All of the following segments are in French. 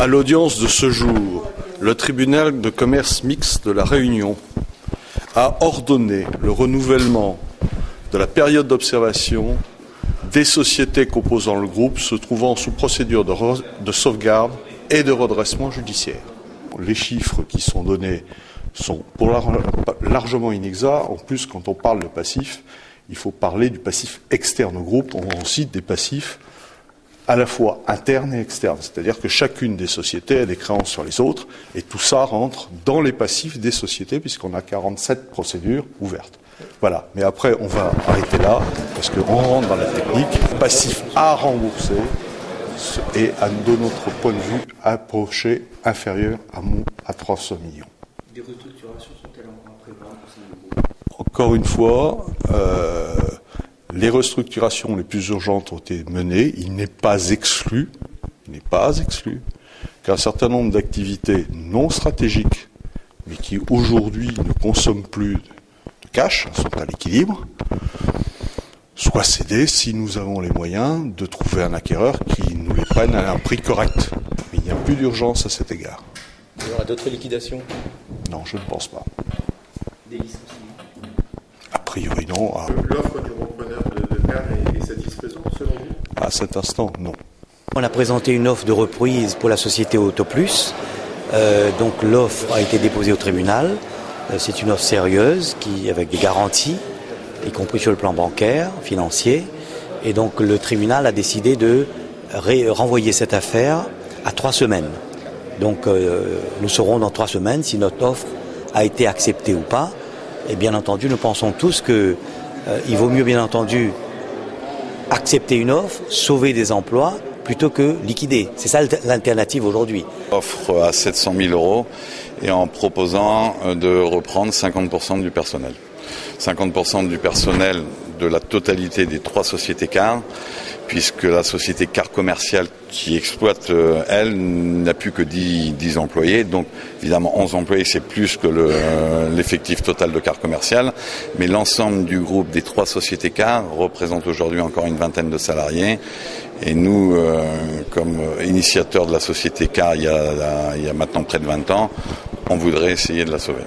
À l'audience de ce jour, le tribunal de commerce mixte de La Réunion a ordonné le renouvellement de la période d'observation des sociétés composant le groupe se trouvant sous procédure de sauvegarde et de redressement judiciaire. Les chiffres qui sont donnés sont largement inexacts. En plus, quand on parle de passif, il faut parler du passif externe au groupe. On cite des passifs à la fois internes et externes. C'est-à-dire que chacune des sociétés a des créances sur les autres et tout ça rentre dans les passifs des sociétés puisqu'on a 47 procédures ouvertes. Voilà. Mais après, on va arrêter là parce qu'on rentre dans la technique. Passif à rembourser et, de notre point de vue, approché inférieur à 300 millions. Des restructurations sont-elles encore prévues pour ce niveau ? Encore une fois, les restructurations les plus urgentes ont été menées. Il n'est pas exclu qu'un certain nombre d'activités non stratégiques, mais qui aujourd'hui ne consomment plus de cash, sont à l'équilibre, soient cédées si nous avons les moyens de trouver un acquéreur qui nous les prenne à un prix correct. Mais il n'y a plus d'urgence à cet égard. Il y aura d'autres liquidations ? Non, je ne pense pas. Des licenciements ? A priori, non. L'offre du repreneur de terre est satisfaisante selon vous ? À cet instant, non. On a présenté une offre de reprise pour la société Autoplus. Donc l'offre a été déposée au tribunal. C'est une offre sérieuse avec des garanties, y compris sur le plan bancaire, financier. Et donc le tribunal a décidé de renvoyer cette affaire à 3 semaines. Donc nous saurons dans 3 semaines si notre offre a été acceptée ou pas. Et bien entendu, nous pensons tous qu'il vaut mieux bien entendu accepter une offre, sauver des emplois, plutôt que liquider. C'est ça l'alternative aujourd'hui. Offre à 700 000 euros et en proposant de reprendre 50% du personnel. 50% du personnel de la totalité des 3 sociétés CAR, puisque la société CAR commerciale qui exploite, elle, n'a plus que 10 employés. Donc, évidemment, 11 employés, c'est plus que l'effectif total de CAR commercial. Mais l'ensemble du groupe des 3 sociétés CAR représente aujourd'hui encore une vingtaine de salariés. Et nous, comme initiateurs de la société CAR il y a maintenant près de 20 ans, on voudrait essayer de la sauver.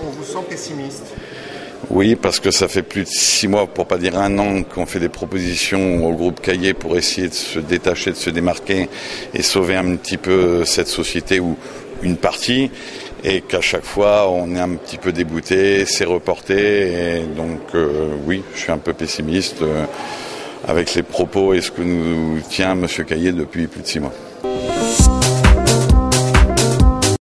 On vous sent pessimiste ? Oui, parce que ça fait plus de 6 mois, pour pas dire 1 an, qu'on fait des propositions au groupe Caillé pour essayer de se détacher, de se démarquer et sauver un petit peu cette société ou une partie, et qu'à chaque fois on est un petit peu débouté, c'est reporté, et donc oui, je suis un peu pessimiste avec les propos et ce que nous tient M. Caillé depuis plus de 6 mois.